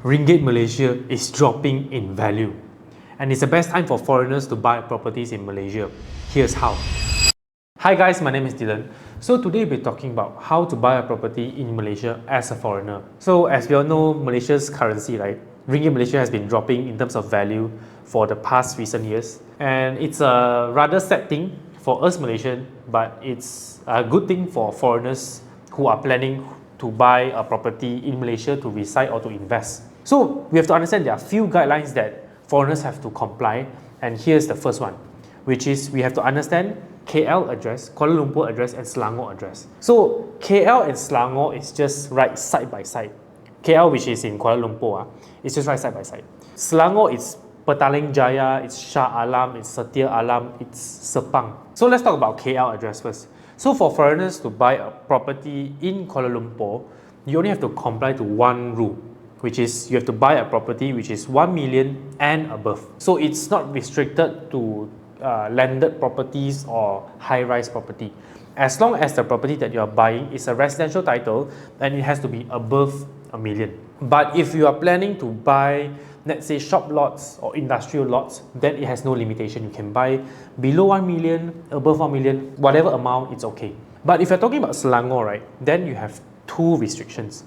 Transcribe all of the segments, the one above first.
Ringgit Malaysia is dropping in value, and it's the best time for foreigners to buy properties in Malaysia. Here's how. Hi guys, my name is Dylan. So today we're talking about how to buy a property in Malaysia as a foreigner. So as we all know, Malaysia's currency, right? Ringgit Malaysia has been dropping in terms of value for the past recent years. And it's a rather sad thing for us Malaysian, but it's a good thing for foreigners who are planning to buy a property in Malaysia to reside or to invest. So we have to understand there are few guidelines that foreigners have to comply, and here's the first one, which is we have to understand KL address, Kuala Lumpur address, and Selangor address. So KL and Selangor is just right side by side. KL, which is in Kuala Lumpur, it's just right side by side. Selangor is Petaling Jaya, it's Shah Alam, it's Setia Alam, it's Sepang. So let's talk about KL address first. So for foreigners to buy a property in Kuala Lumpur, you only have to comply to one rule, which is you have to buy a property which is 1 million and above. So it's not restricted to landed properties or high-rise property. As long as the property that you are buying is a residential title, then it has to be above 1 million. But if you are planning to buy, let's say, shop lots or industrial lots, then it has no limitation. You can buy below 1 million, above 1 million, whatever amount, it's okay. But if you're talking about Selangor, right, then you have two restrictions.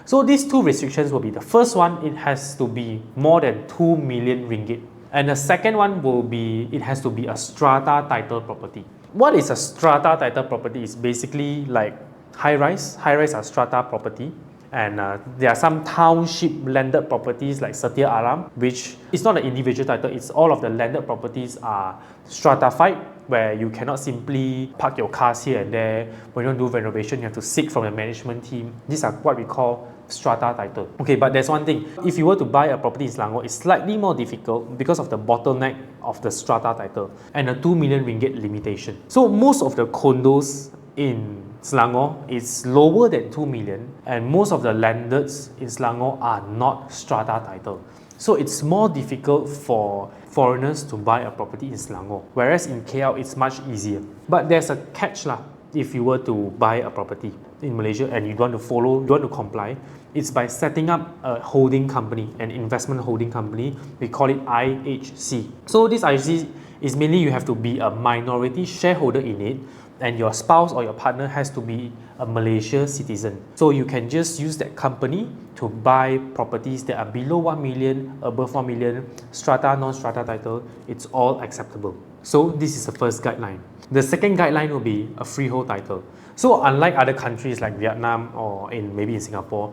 So these two restrictions will be, the first one, it has to be more than 2 million ringgit. And the second one will be, it has to be a strata title property. What is a strata title property? Is basically like high-rise. High-rise are strata property. And there are some township landed properties like Setia Alam, which is not an individual title, it's all of the landed properties are stratified, where you cannot simply park your cars here and there. When you don't do renovation, you have to seek from the management team. These are what we call strata title. Okay, but there's one thing. If you were to buy a property in Selangor, it's slightly more difficult because of the bottleneck of the strata title and a 2 million ringgit limitation. So most of the condos in Selangor is lower than 2 million, and most of the landeds in Selangor are not strata title. So it's more difficult for foreigners to buy a property in Selangor, whereas in KL it's much easier. But there's a catch lah. If you were to buy a property in Malaysia and you want to follow, you want to comply, it's by setting up a holding company, an investment holding company. We call it IHC. So this IHC is mainly you have to be a minority shareholder in it, and your spouse or your partner has to be a Malaysia citizen. So you can just use that company to buy properties that are below 1 million, above 1 million, strata, non-strata title, it's all acceptable. So this is the first guideline. The second guideline will be a freehold title. So unlike other countries like Vietnam or maybe in Singapore,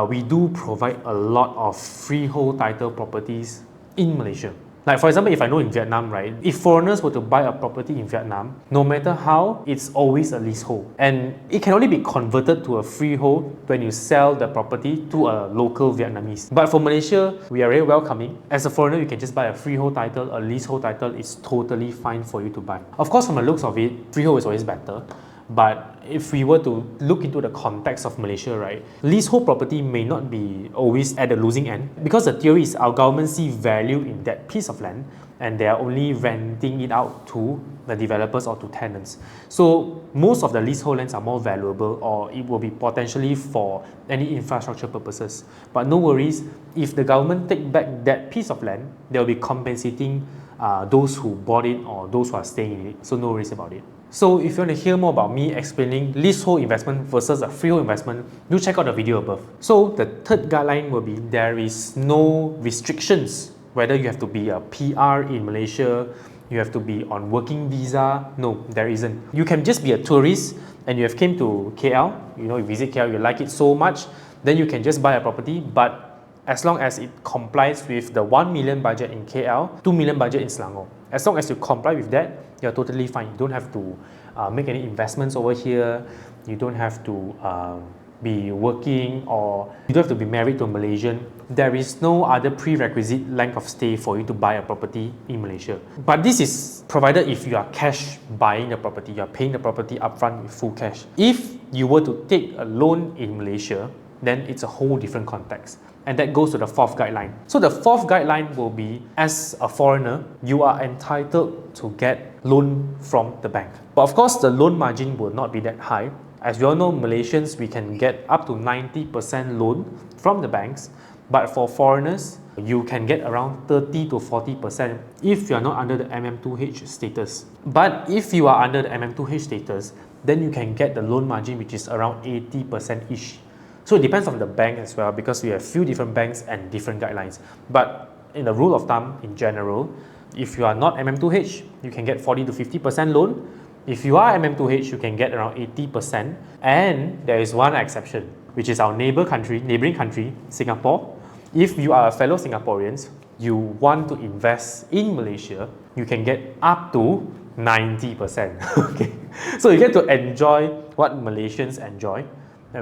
we do provide a lot of freehold title properties in Malaysia. Like for example, if I know in Vietnam, right, if foreigners were to buy a property in Vietnam, no matter how, it's always a leasehold. And it can only be converted to a freehold when you sell the property to a local Vietnamese. But for Malaysia, we are very welcoming. As a foreigner, you can just buy a freehold title, a leasehold title, it's totally fine for you to buy. Of course, from the looks of it, freehold is always better. But if we were to look into the context of Malaysia, right, leasehold property may not be always at the losing end, because the theory is our government see value in that piece of land and they are only renting it out to the developers or to tenants. So most of the leasehold lands are more valuable, or it will be potentially for any infrastructure purposes. But no worries, if the government take back that piece of land, they will be compensating those who bought it or those who are staying in it. So no worries about it. So if you want to hear more about me explaining leasehold investment versus a freehold investment, do check out the video above. So the third guideline will be there is no restrictions whether you have to be a PR in Malaysia, you have to be on working visa. No, there isn't. You can just be a tourist and you have came to KL, you visit KL, you like it so much, then you can just buy a property, but as long as it complies with the 1 million budget in KL, 2 million budget in Selangor. As long as you comply with that, you're totally fine. You don't have to make any investments over here. You don't have to be working, or you don't have to be married to a Malaysian. There is no other prerequisite length of stay for you to buy a property in Malaysia. But this is provided if you are cash buying the property, you are paying the property upfront with full cash. If you were to take a loan in Malaysia, then it's a whole different context. And that goes to the fourth guideline. So the fourth guideline will be, as a foreigner, you are entitled to get loan from the bank. But of course, the loan margin will not be that high. As we all know, Malaysians, we can get up to 90% loan from the banks. But for foreigners, you can get around 30 to 40% if you are not under the MM2H status. But if you are under the MM2H status, then you can get the loan margin which is around 80%-ish. So it depends on the bank as well, because we have few different banks and different guidelines. But in the rule of thumb, in general, if you are not MM2H, you can get 40 to 50% loan. If you are MM2H, you can get around 80%. And there is one exception, which is our neighboring country, Singapore. If you are a fellow Singaporeans, you want to invest in Malaysia, you can get up to 90%. Okay, so you get to enjoy what Malaysians enjoy,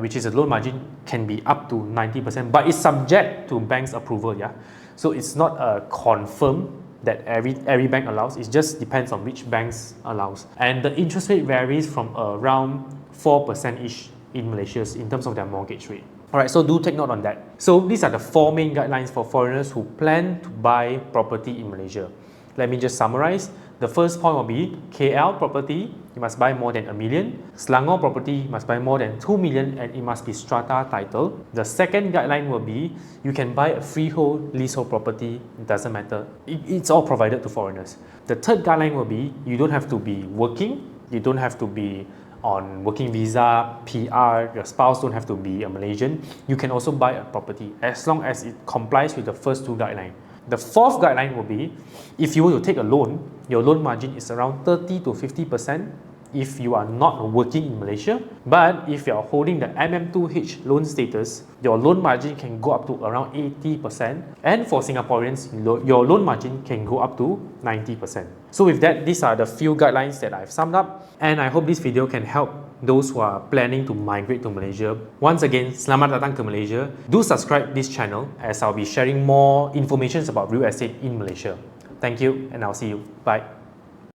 which is a loan margin can be up to 90%, but it's subject to bank's approval. Yeah, so it's not a confirm that every bank allows. It just depends on which banks allows, and the interest rate varies from around 4%-ish in Malaysia in terms of their mortgage rate. Alright, so do take note on that. So these are the 4 main guidelines for foreigners who plan to buy property in Malaysia. Let me just summarize. The first point will be KL property, you must buy more than $1 million. Selangor property, you must buy more than $2 million and it must be strata title. The second guideline will be you can buy a freehold, leasehold property, it doesn't matter. It's all provided to foreigners. The third guideline will be you don't have to be working, you don't have to be on working visa, PR, your spouse don't have to be a Malaysian. You can also buy a property as long as it complies with the first 2 guidelines. The fourth guideline will be if you were to take a loan, your loan margin is around 30 to 50% if you are not working in Malaysia. But if you are holding the MM2H loan status, your loan margin can go up to around 80%. And for Singaporeans, your loan margin can go up to 90%. So with that, these are the few guidelines that I've summed up. And I hope this video can help those who are planning to migrate to Malaysia. Once again, selamat datang ke Malaysia. Do subscribe this channel as I'll be sharing more information about real estate in Malaysia. Thank you and I'll see you. Bye.